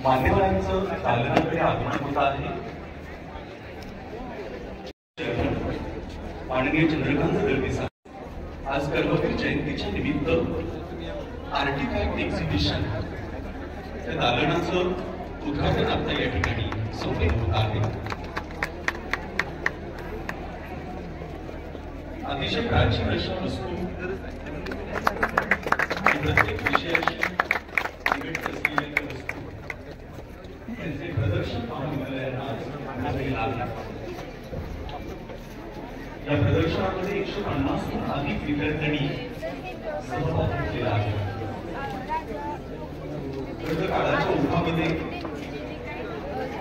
मान्यवरांचं चालण्याकडे आगमन होत आहे. माननीय चंद्रकांत दळवी साहेब आज कर्मवीर जयंतीच्या निमित्त आर्टिफॅक्ट एक्झिबिशन या दालनाचं उद्घाटन आता या ठिकाणी संपन्न होत आहे. अतिशय प्राचीन अशा वस्तू प्रत्येक विषयाशी निगडीत असलेल्या वस्तू त्यांचे प्रदर्शन पाहून या प्रदर्शनामध्ये 150हून अधिक विद्यार्थ्यांनी सहभाग घेतलेला आहे. काळाच्या ओघामध्ये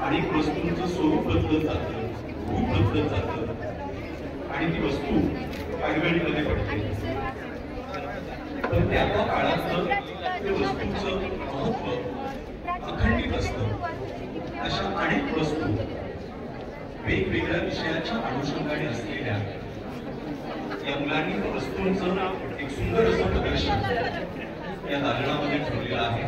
अनेक वस्तूंचं स्वरूप बदलत जातं, रूप बदलत जातं आणि ती वस्तू आडवेळीमध्ये पडते. पण त्या काळातलं त्या वस्तूंचं महत्व अखंडित असतं. अशा अनेक वस्तू वेगवेगळ्या विषयाच्या अनुषंगाने असलेल्या या मुलांनी त्या वस्तूंचं एक सुंदर असं प्रदर्शन या दालनामध्ये ठेवलेलं आहे.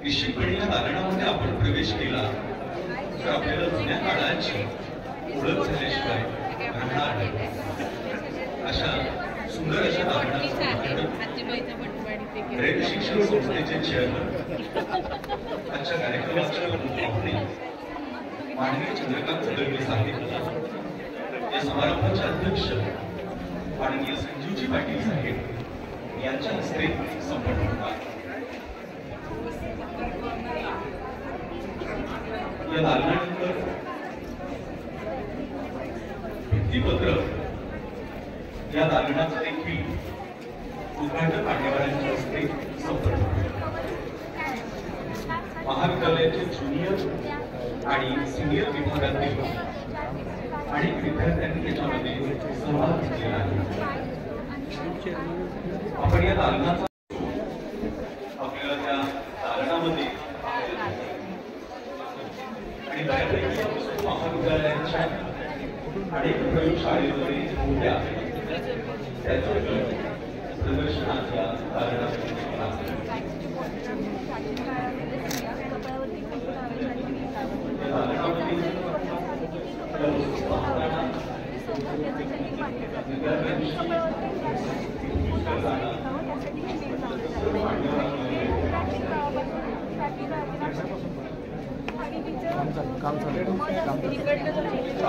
निश्चितपणे या दालनामध्ये आपण प्रवेश केला तर आपल्याला जुन्या काळाची ओळख झाल्याशिवाय राहणार नाही. अशा सुंदर अशा दालनाचं रयत शिक्षण संस्थेचे चेअरमन आजच्या कार्यक्रमाच्या पाहुणे माननीय चंद्रकांत दळवी साहेब, या समारंभाचे अध्यक्ष माननीय संजीवजी पाटील साहेब यांच्या हस्ते संपन्न होतात. या दालनानंतर भित्तीपत्र या दालनाचं देखील उद्घाटन मान्यवरांच्या हस्ते संपन्न होते. महाविद्यालयाचे ज्युनियर आणि सिनियर विभागातील अनेक विद्यार्थ्यांनी याच्यामध्ये सहभाग घेतलेला आहे. आपण या दालनाचा आपल्याला त्या दालनामध्ये आणि बऱ्यापैकी या वस्तू महाविद्यालयाच्या अनेक प्रयोगशाळेमध्ये होत्या त्याचं प्रदर्शनात या दालनामध्ये केला. काम इकडे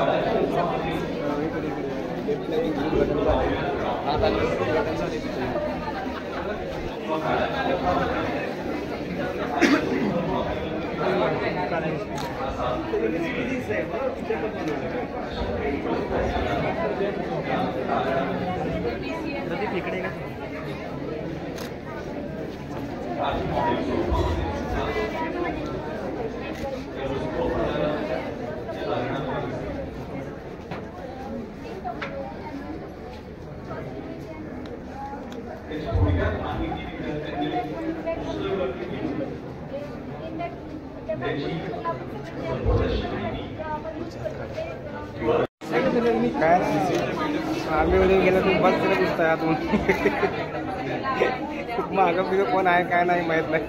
काय आम्ही उद्या गेला तुम्ही बस तरी दिसताय आतून. खूप मागं बिगं कोण आहे काय नाही माहित नाही.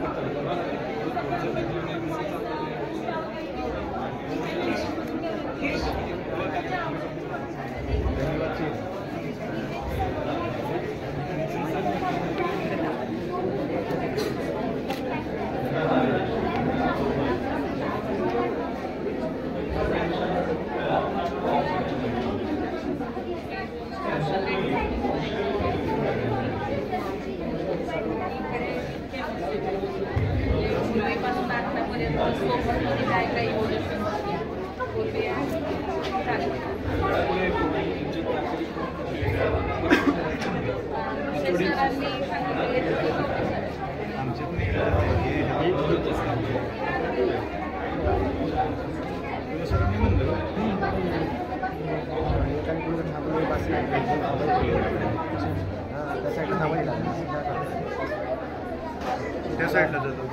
त्या साईडला जातो.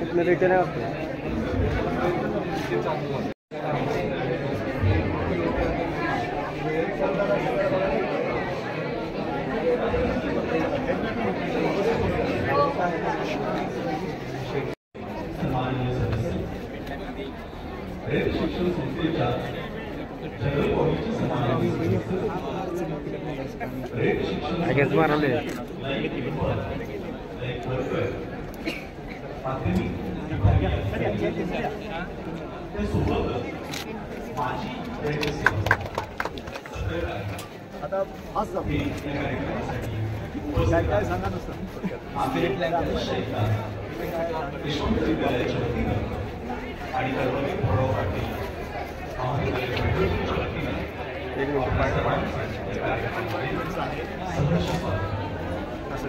कितने रिटर्न है आपको? शिक्षण संस्थेच्या जनरल कॉलेजची समारंभ आता आज काय सांगा नसतं आणि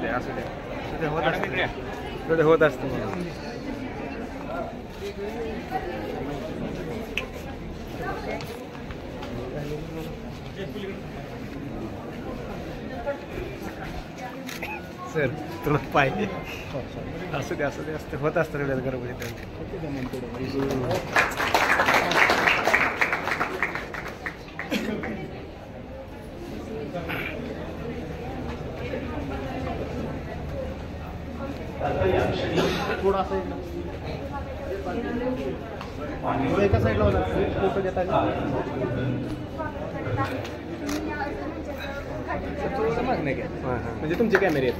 असू दे होत असतं मला. सर तुला पाहिजे असू दे असतं होत असतं एवढ्या गरबडीत. थोडासा एका साईडला होणार फोटो घेता नाही का? म्हणजे तुमचे कॅमेरे आहेत.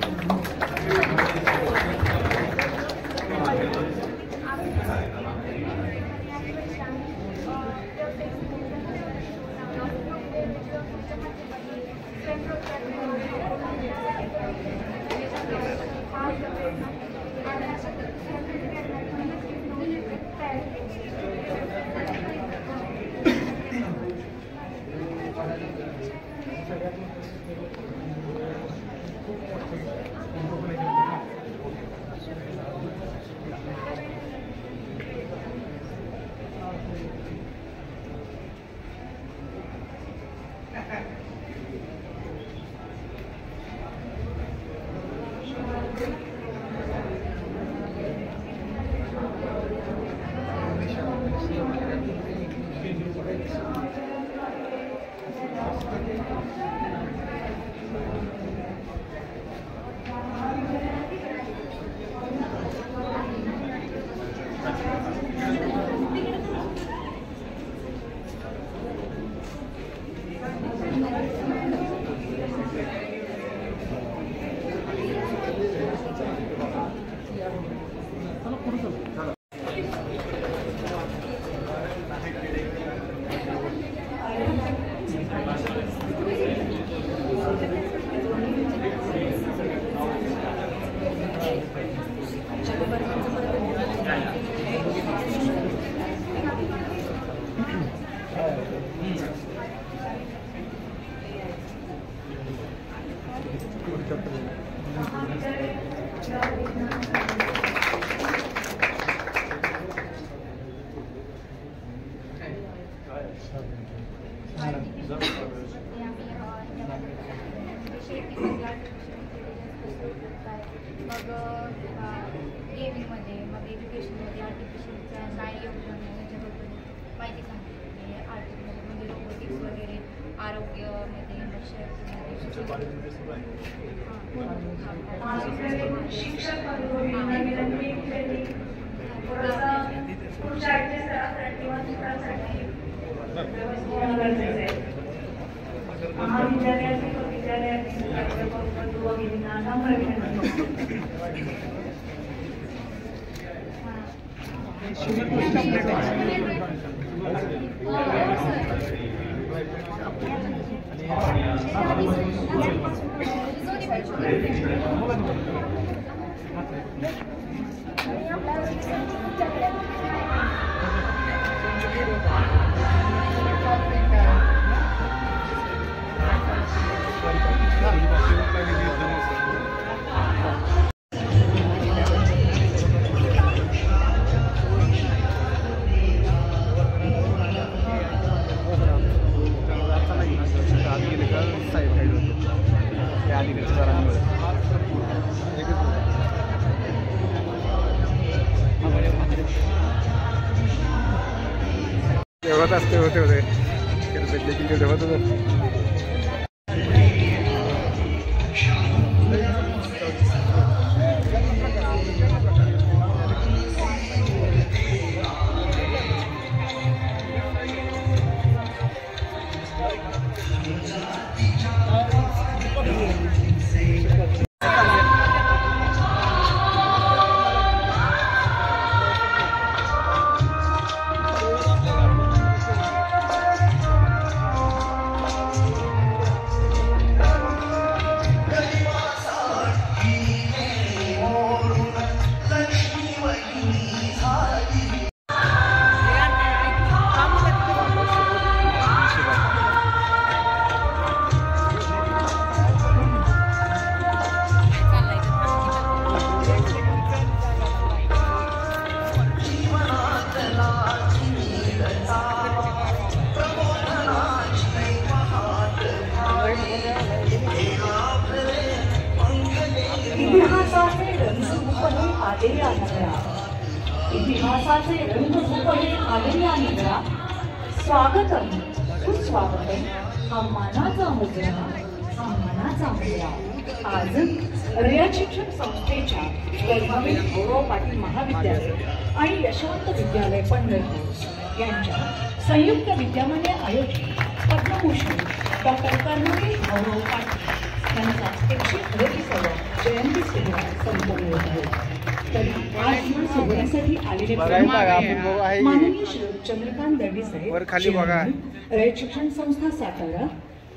मग गेमिंगमध्ये, मग एज्युकेशनमध्ये, आर्टिफिशियलच्या नाही योगदान त्याच्याबद्दल माहिती सांगते आर्टिकल म्हणजे रोबोटिक्स वगैरे आरोग्यामध्ये तेव्हाच असते होते तेव्हाच इतिहासाचे रंग झुकले आलेल्या नगरा स्वागतम सुस्वागतम हा मानाचा मुजरा हा मानाचा मुजरा आज रयत शिक्षण संस्थेच्या कर्मवीर भाऊराव पाटील महाविद्यालय आणि यशवंत विद्यालय पंढरपूर यांच्या संयुक्त विद्यमाने आयोजित पद्मभूषण डॉक्टर कर्मवीर भाऊराव पाटील यांचा 138वा जयंती सोहळा संपन्न होत आहे. तरी आज या सोहळ्यासाठी आलेले माननीय चंद्रकांत दळवी साहेब रयत शिक्षण संस्था सातारा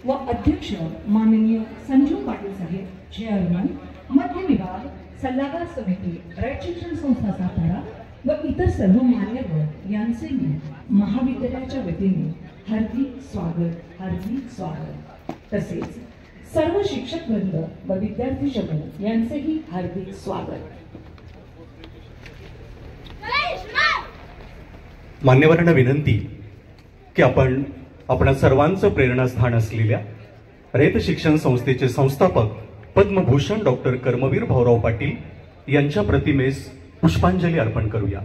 व अध्यक्ष माननीय संजू पाटील साहेब चेअरमन मध्य विभाग सल्लागार समिती रयत शिक्षण संस्था सातारा व इतर सर्व मान्यवर यांचे मी महाविद्यालयाच्या वतीने हार्दिक स्वागत तसेच सर्व शिक्षक वृंद व विद्यार्थी जगत यांचेही हार्दिक स्वागत. मान्यवरांना विनंती की आपण आपणा सर्वांचं प्रेरणास्थान असलेल्या रयत शिक्षण संस्थेचे संस्थापक पद्मभूषण डॉक्टर कर्मवीर भाऊराव पाटील यांच्या प्रतिमेस पुष्पांजली अर्पण करूया.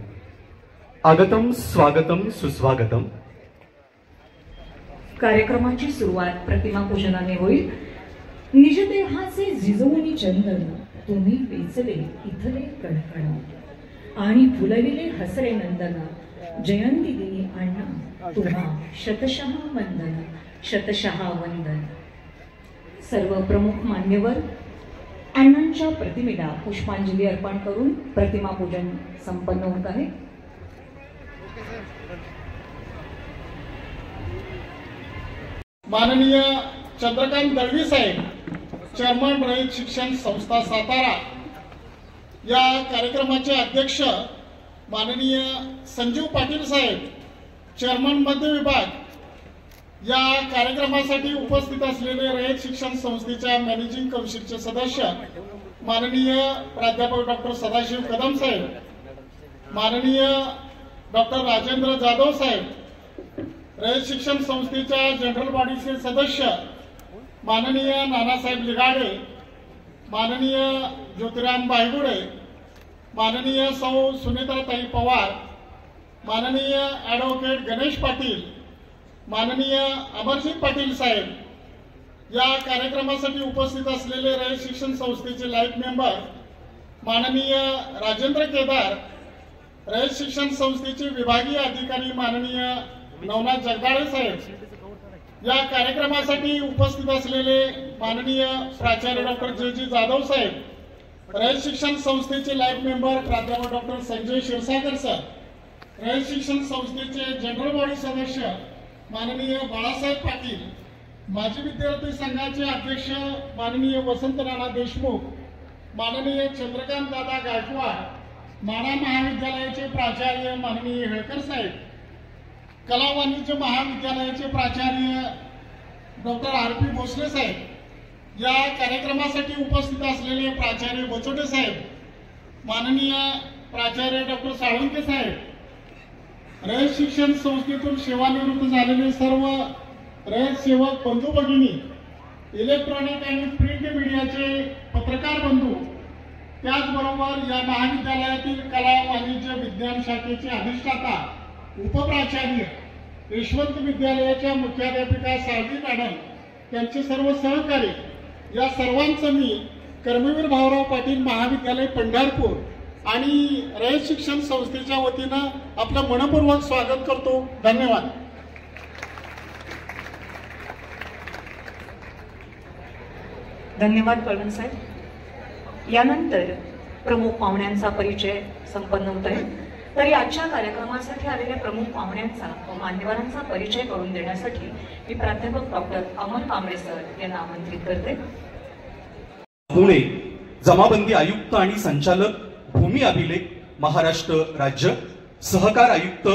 आगतम स्वागतम सुस्वागतम. कार्यक्रमाची सुरुवात प्रतिमा पूजनाने होईल. निजदेहाचे जिजवणी चंदन तुम्ही वेचले इथले कडकड आणि फुलविले हसरे नंदन जयंती दिनी अण्णा तुम्हा शतशः वंदन. सर्व प्रमुख मान्यवर अण्णांच्या प्रतिमेला पुष्पांजली अर्पण करून प्रतिमा पूजन संपन्न होत आहे. माननीय चंद्रकांत दळवी साहेब चेअरमन रयत शिक्षण संस्था सातारा, या कार्यक्रमाचे अध्यक्ष माननीय संजीव पाटील साहेब चेअरमन मध्य विभाग, या कार्यक्रमासाठी उपस्थित असलेले रयत शिक्षण संस्थेच्या मॅनेजिंग कौन्सिलचे सदस्य माननीय प्राध्यापक डॉक्टर सदाशिव कदम साहेब, माननीय डॉक्टर राजेंद्र जाधव साहेब, रयत शिक्षण संस्थेच्या जनरल बॉडीचे सदस्य माननीय नानासाहेब लिगाडे, माननीय ज्योतिराम बायगुडे, माननीय सौ सुनेत्राताई पवार, माननीय ॲडव्होकेट गणेश पाटील, माननीय अमरजीत पाटील साहेब, या कार्यक्रमासाठी उपस्थित असलेले रयत शिक्षण संस्थेचे लाईफ मेंबर माननीय राजेंद्र केदार, रयत शिक्षण संस्थेचे विभागीय अधिकारी माननीय नवनाथ जगदाळे साहेब, या कार्यक्रमासाठी उपस्थित असलेले माननीय प्राचार्य डॉक्टर जे जाधव साहेब, रयत शिक्षण संस्थेचे लाईफ मेंबर प्राध्यापक डॉक्टर संजय क्षीरसागर सर, रयत शिक्षण संस्थेचे जनरल बॉडी सदस्य माननीय बाळासाहेब पाटील, माजी विद्यार्थी संघाचे अध्यक्ष माननीय वसंत राणा देशमुख, माननीय चंद्रकांत दादा गायकवाड, माणा महाविद्यालयाचे प्राचार्य माननीय हेळकर साहेब, कला वाणिज्य महाविद्यालयाचे प्राचार्य डॉक्टर आर पी भोसले साहेब, या कार्यक्रमासाठी उपस्थित असलेले प्राचार्य बचोटे साहेब, माननीय प्राचार्य डॉक्टर साळुंके साहेब, रयत शिक्षण संस्थेतून सेवानिवृत्त झालेले सर्व रयत सेवक बंधू भगिनी, इलेक्ट्रॉनिक आणि प्रिंट मीडियाचे पत्रकार बंधू, त्याचबरोबर या महाविद्यालयातील कला वाणिज्य विज्ञान शाखेचे अधिष्ठाता उपप्राचार्य, यशवंत विद्यालयाच्या मुख्याध्यापिका साळवी मॅडम, त्यांचे सर्व सहकारी, या सर्वांचं मी कर्मवीर भाऊराव पाटील महाविद्यालय पंढरपूर आणि रयत शिक्षण संस्थेच्या वतीनं आपलं मनपूर्वक स्वागत करतो. धन्यवाद. धन्यवाद कळवण साहेब. यानंतर प्रमुख पाहुण्यांचा परिचय संपन्न होत आहे. तरी आजच्या कार्यक्रमासाठी आलेल्या प्रमुख पाहुण्यांचा व मान्यवरांचा परिचय करून देण्यासाठी मी प्राध्यापक डॉक्टर अमर कांबळे सर यांना आमंत्रित करते. पुणे जमाबंदी आयुक्त आणि संचालक भूमी अभिलेख महाराष्ट्र राज्य, सहकार आयुक्त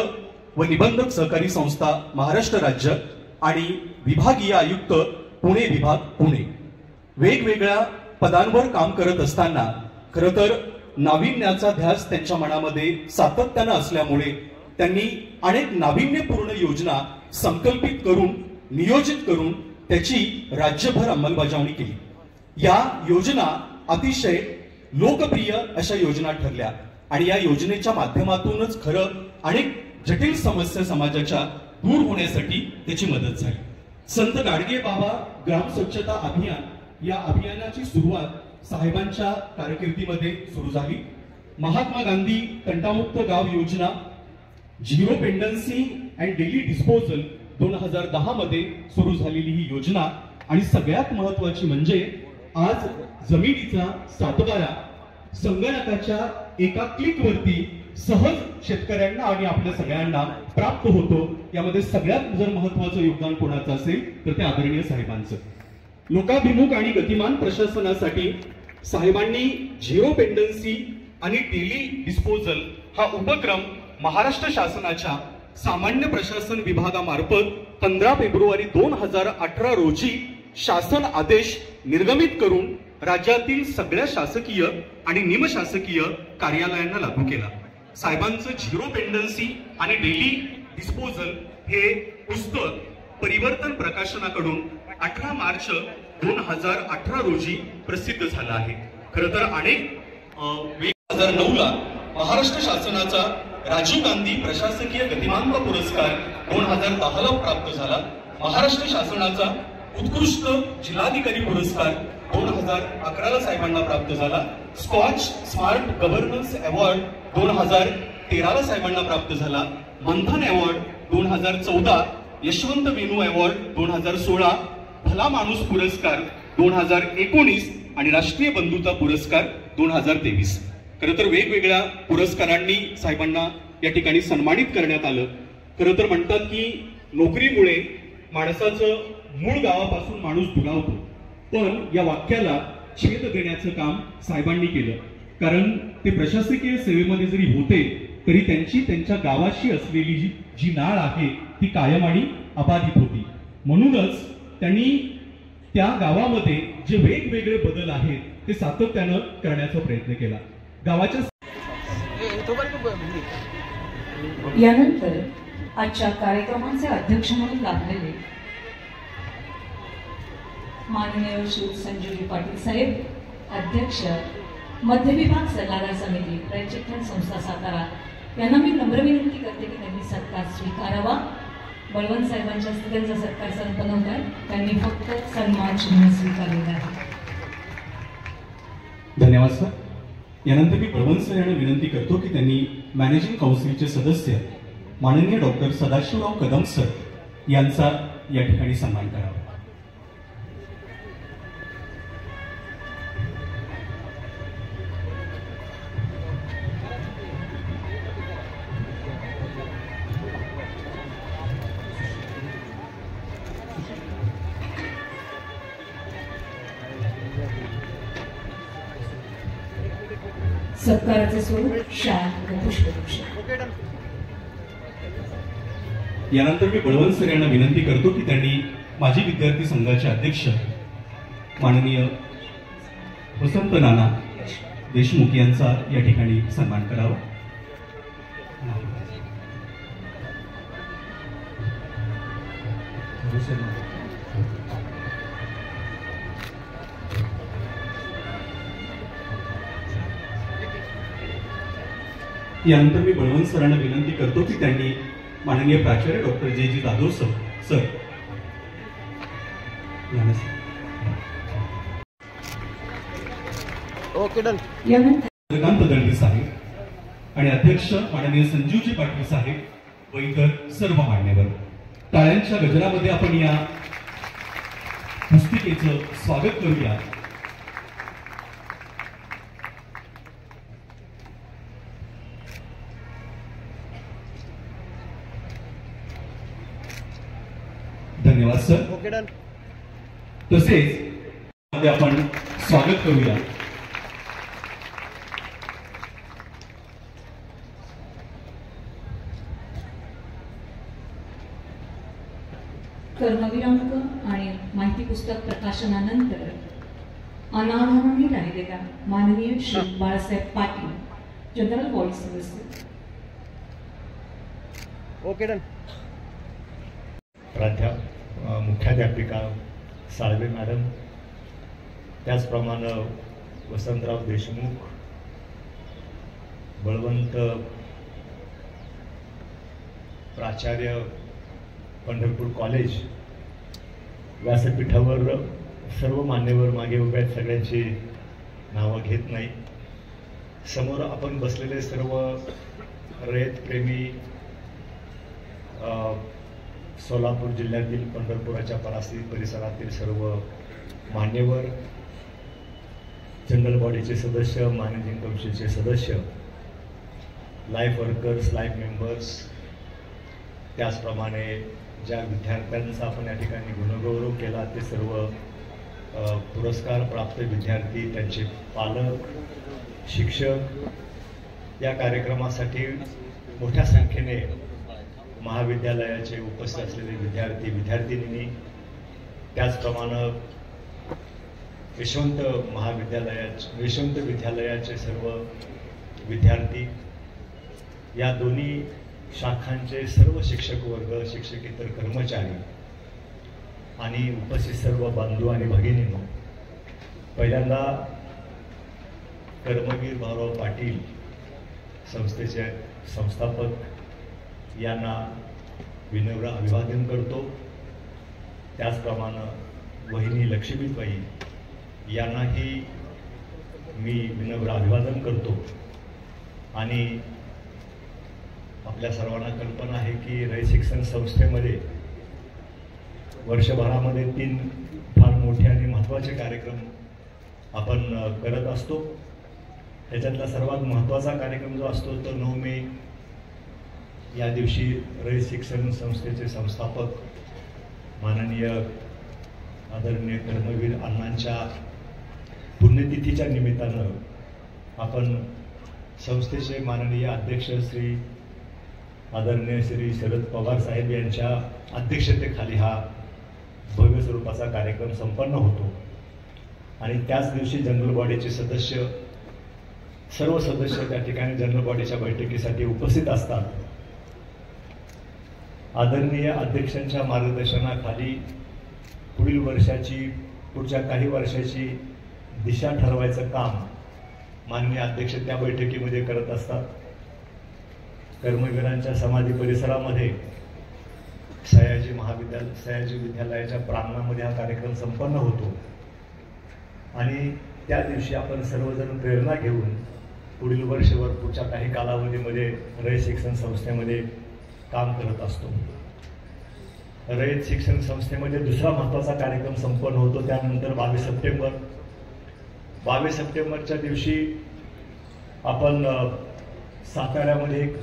व निबंधक सहकारी संस्था महाराष्ट्र राज्य आणि विभागीय आयुक्त पुणे विभाग पुणे, वेगवेगळ्या पदांवर काम करत असताना खरं तर नाविन्याचा ध्यास त्यांच्या मनामध्ये सातत्यानं असल्यामुळे त्यांनी अनेक नाविन्यपूर्ण योजना संकल्पित करून नियोजित करून त्याची राज्यभर अंमलबजावणी केली. या योजना अतिशय लोकप्रिय अशा योजना ठरल्या आणि या योजनेच्या माध्यमातूनच खरं अनेक जटिल समस्या समाजाच्या दूर होण्यासाठी त्याची मदत झाली. संत गाडगे बाबा ग्राम स्वच्छता अभियान या अभियानाची सुरुवात साहेबांच्या कारकिर्दीमध्ये सुरू झाली. महात्मा गांधी तंटामुक्त गाव योजना, zero pendency and daily disposal 2010 मध्ये सुरू झालेली ही योजना आणि सगळ्यात महत्वाची म्हणजे आज जमिनीचा सातबारा संगणकाच्या एका क्लिकवरती सहज शेतकऱ्यांना आणि आपल्या सगळ्यांना प्राप्त होतो. यामध्ये सगळ्यात जर महत्वाचं योगदान कोणाचं असेल तर ते आदरणीय साहेबांचं. लोकाभिमुख आणि गतिमान प्रशासनासाठी साहेबांनी झिरो पेंडन्सी आणि डेली डिस्पोजल हा उपक्रम महाराष्ट्र शासनाच्या सामान्य प्रशासन विभागामार्फत 15 फेब्रुवारी 2018 रोजी शासन आदेश निर्गमित करून राज्यातील सगळ्या शासकीय आणि निमशासकीय कार्यालयांना लागू केला. साहेबांचं झिरो पेंडन्सी आणि डेली डिस्पोजल हे पुस्तक परिवर्तन प्रकाशनाकडून 18 मार्च 2018 रोजी प्रसिद्ध झालं आहे. खरं तर अनेक 2009 ला महाराष्ट्र शासनाचा राजीव गांधी प्रशासकीय गतिमानता पुरस्कार 2010 ला प्राप्त झाला. महाराष्ट्र शासनाचा उत्कृष्ट जिल्हाधिकारी पुरस्कार 2011 ला साहेबांना प्राप्त झाला. स्कॉच स्मार्ट गव्हर्नन्स अवॉर्ड 2013 ला साहेबांना प्राप्त झाला. मंथन अवॉर्ड 2014, यशवंत वेणू अवॉर्ड 2016, भला माणूस पुरस्कार 2019 आणि राष्ट्रीय बंधुता पुरस्कार 2023. खरं तर वेगवेगळ्या पुरस्कारांनी साहेबांना या ठिकाणी सन्मानित करण्यात आलं. खरं तर म्हणतात की नोकरीमुळे माणसाचं मूळ गावापासून माणूस दुरावतो, पण या वाक्याला छेद देण्याचं काम साहेबांनी केलं. कारण ते प्रशासकीय सेवेमध्ये जरी होते तरी त्यांची त्यांच्या गावाशी असलेली जी नाळ आहे ती कायम आणि अबाधित होती. म्हणूनच त्यांनी त्या गावामध्ये जे वेगवेगळे बदल आहेत ते सातत्यानं करण्याचा प्रयत्न केला. गावाच्या यानंतर आजच्या कार्यक्रमाचे अध्यक्ष म्हणून लाभलेले माननीय श्री संजय पाटील साहेब, अध्यक्ष मध्य विभाग सल्लागार समिती रयत शिक्षण संस्था सातारा, यांना मी नम्र विनंती करते की त्यांनी सत्कार स्वीकारावा. बळवंत साहेबांच्या हस्ते त्यांचा सत्कार संपन्न होत आहे. त्यांनी फक्त सन्मान चिन्ह स्वीकारलेलं आहे. धन्यवाद सर. यानंतर मी बळवंत सर यांना विनंती करतो की त्यांनी मॅनेजिंग काउन्सिलचे सदस्य माननीय डॉक्टर सदाशिवराव कदम सर यांचा या ठिकाणी सन्मान करावा. सत्काराचे स्वरूप शाल व पुष्पवृक्ष. यानंतर मी बळवंत सर यांना विनंती करतो की त्यांनी माजी विद्यार्थी संघाचे अध्यक्ष माननीय वसंत नाना देशमुख यांचा या ठिकाणी सन्मान करावा. यानंतर मी बळवंत सरांना विनंती करतो की त्यांनी माननीय प्राचार्य doctor J Jadhav sir okay done. Chandrakant Dalvi साहेब आणि अध्यक्ष माननीय संजीवजी पाटील साहेब व इतर सर्व मान्यवर. टाळ्यांच्या गजरामध्ये आपण या पुस्तिकेचं स्वागत करूया. धन्यवाद सर. Okay done. तसेच आपण स्वागत करूया कर्मवीरांक आणि माहिती पुस्तक प्रकाशनानंतर अनावरणी राहिलेल्या माननीय श्री बाळासाहेब पाटील जनरल बॉडी सदस्य. Okay done. मुख्याध्यापिका साळवे मॅडम, त्याचप्रमाणे वसंतराव देशमुख, बळवंत प्राचार्य पंढरपूर कॉलेज व्यासपीठावर सर्व मान्यवर मागे उभे आहेत. सगळ्यांची नावं घेत नाही. समोर आपण बसलेले सर्व रयतप्रेमी सोलापूर जिल्ह्यातील पंढरपुराच्या परिसरातील सर्व मान्यवर, जनरल बॉडीचे सदस्य, मॅनेजिंग काउन्सिलचे सदस्य, लाईफ वर्कर्स, लाईफ मेंबर्स, त्याचप्रमाणे ज्या विद्यार्थ्यांचा आपण या ठिकाणी गुणगौरव केला ते सर्व पुरस्कार प्राप्त विद्यार्थी, त्यांचे पालक, शिक्षक, या कार्यक्रमासाठी मोठ्या संख्येने महाविद्यालयाचे उपस्थित असलेले विद्यार्थी विद्यार्थिनी, त्याचप्रमाणे यशवंत विद्यालयाचे सर्व विद्यार्थी, या दोन्ही शाखांचे सर्व शिक्षक वर्ग, शिक्षकेतर कर्मचारी आणि उपस्थित सर्व बंधू आणि भगिनींनो, पहिल्यांदा कर्मवीर भाऊराव पाटील संस्थेचे संस्थापक यांना विनम्र अभिवादन करतो. त्याचप्रमाणे वहिनी लक्ष्मीबाई यांनाही मी विनम्र अभिवादन करतो. आणि आपल्या सर्वांना कल्पना आहे की रयत शिक्षण संस्थेमध्ये वर्षभरामध्ये 3 फार मोठे आणि महत्त्वाचे कार्यक्रम आपण करत असतो. त्याच्यातला सर्वात महत्त्वाचा कार्यक्रम जो असतो तो 9 मे या दिवशी रयत शिक्षण संस्थेचे संस्थापक माननीय आदरणीय कर्मवीर अण्णांच्या पुण्यतिथीच्या निमित्तानं आपण संस्थेचे माननीय अध्यक्ष श्री आदरणीय श्री शरद पवार साहेब यांच्या अध्यक्षतेखाली हा भव्य स्वरूपाचा कार्यक्रम संपन्न होतो. आणि त्याच दिवशी जनरल बॉडीचे सदस्य, सर्व सदस्य त्या ठिकाणी जनरल बॉडीच्या बैठकीसाठी उपस्थित असतात. आदरणीय अध्यक्षांच्या मार्गदर्शनाखाली पुढच्या काही वर्षाची दिशा ठरवायचं काम माननीय अध्यक्ष त्या बैठकीमध्ये करत असतात. कर्मवीरांच्या समाधी परिसरामध्ये सयाजी विद्यालयाच्या प्रांगणामध्ये हा कार्यक्रम संपन्न होतो आणि त्या दिवशी आपण सर्वजण प्रेरणा घेऊन पुढील वर्षभर पुढच्या काही कालावधीमध्ये रयत शिक्षण संस्थेमध्ये काम करत असतो. रयत शिक्षण संस्थेमध्ये दुसरा महत्त्वाचा कार्यक्रम संपन्न होतो. त्यानंतर 22 सप्टेंबरच्या दिवशी आपण साताऱ्यामध्ये एक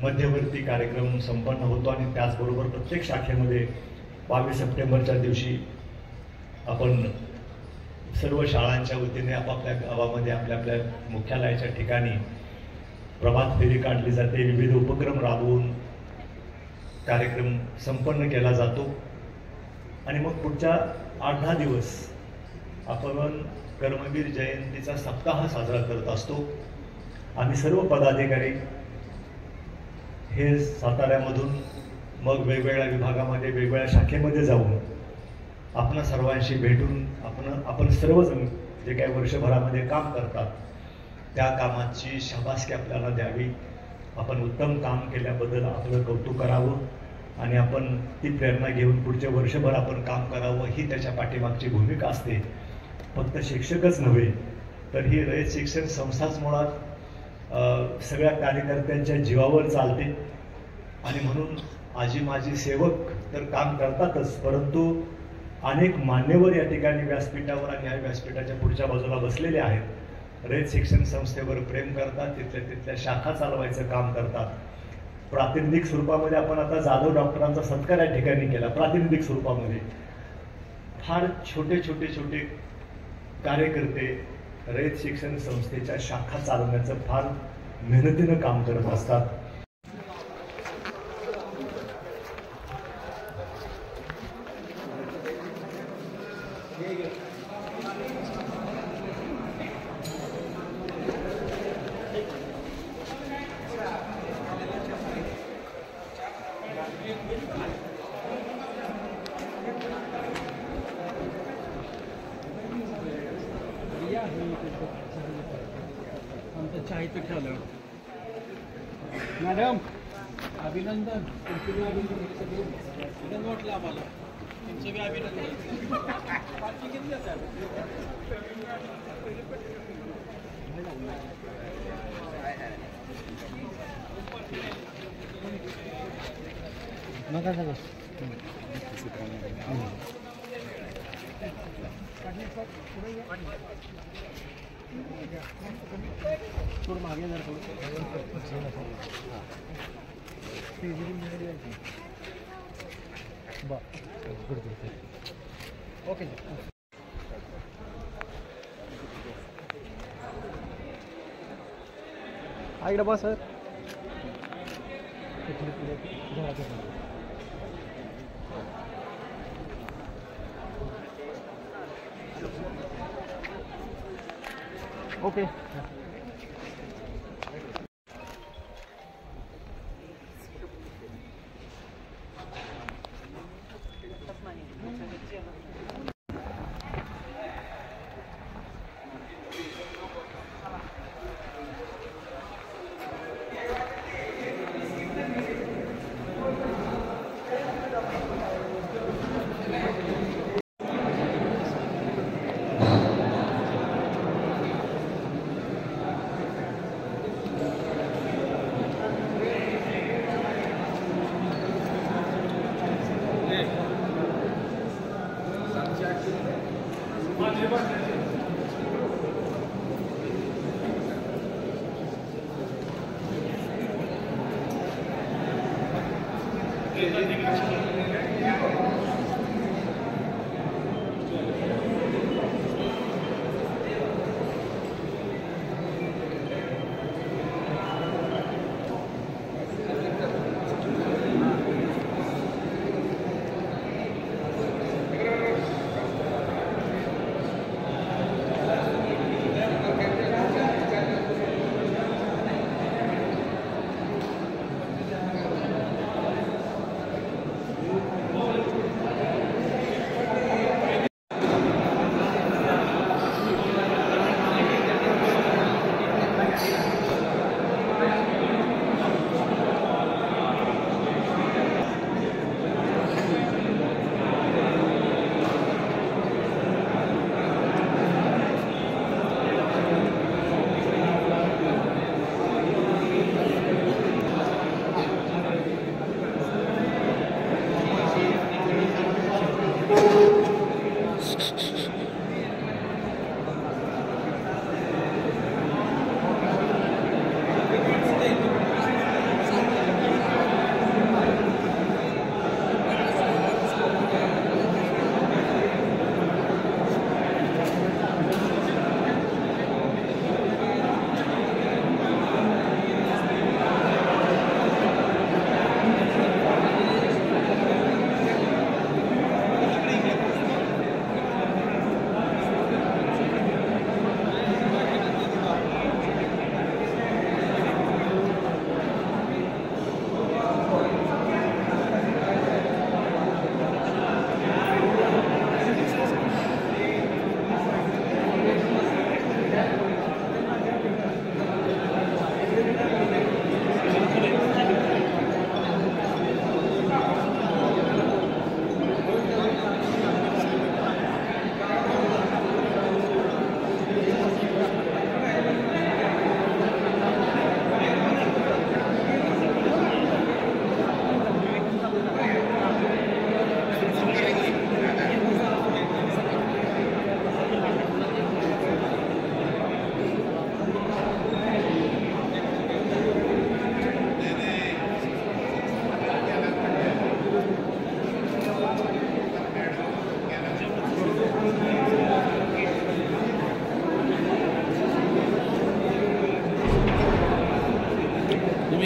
मध्यवर्ती कार्यक्रम संपन्न होतो आणि त्याचबरोबर प्रत्येक शाखेमध्ये 22 सप्टेंबरच्या दिवशी आपण सर्व शाळांच्या वतीने आपापल्या गावामध्ये आपल्या मुख्यालयाच्या ठिकाणी प्रभात फेरी काढली जाते. विविध उपक्रम राबवून कार्यक्रम संपन्न केला जातो आणि मग पुढच्या 8-10 दिवस आपण कर्मवीर जयंतीचा सप्ताह साजरा करत असतो. आम्ही सर्व पदाधिकारी हे साताऱ्यामधून मग वेगवेगळ्या विभागामध्ये वेगवेगळ्या शाखेमध्ये जाऊन आपण सर्वांशी भेटून आपण सर्वजण जे काही वर्षभरामध्ये काम करतात त्या कामाची शाबासकी आपल्याला द्यावी. आपण उत्तम काम केल्याबद्दल आपलं कौतुक करावं आणि आपण ती प्रेरणा घेऊन पुढचे वर्षभर आपण काम करावं ही त्याच्या पाठीमागची भूमिका असते. फक्त शिक्षकच नव्हे तर ही रयत शिक्षण संस्थाच मुळात सगळ्या कार्यकर्त्यांच्या जीवावर चालते आणि म्हणून आजी माजी सेवक तर काम करतातच, परंतु अनेक मान्यवर या ठिकाणी व्यासपीठावर आणि या व्यासपीठाच्या पुढच्या बाजूला बसलेले आहेत. रयत शिक्षण संस्थेवर प्रेम करतात, तिथल्या शाखा चालवायचं काम करतात. प्रातिनिधिक स्वरूपामध्ये आपण आता जाधव डॉक्टरांचा सत्कार या ठिकाणी केला. प्रातिनिधिक स्वरूपामध्ये फार छोटे कार्यकर्ते रयत शिक्षण संस्थेच्या शाखा चालवण्याचं फार मेहनतीनं काम करत असतात. मॅडम अभिनंदन, तुमचं बी अभिनंदन वाटलं आम्हाला, तुमचं बी अभिनंदन. नका सगळं थोडं मागे जर ओके. इकडे बस सर. ओके.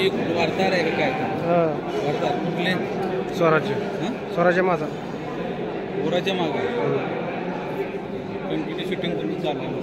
तुम्ही वार्ताहर आहे का काय? वार्ताहर कुठले? स्वराज्य. स्वराज्य माझा. पोराच्या मागे कंटिन्यू शूटिंग करून चालू आहे.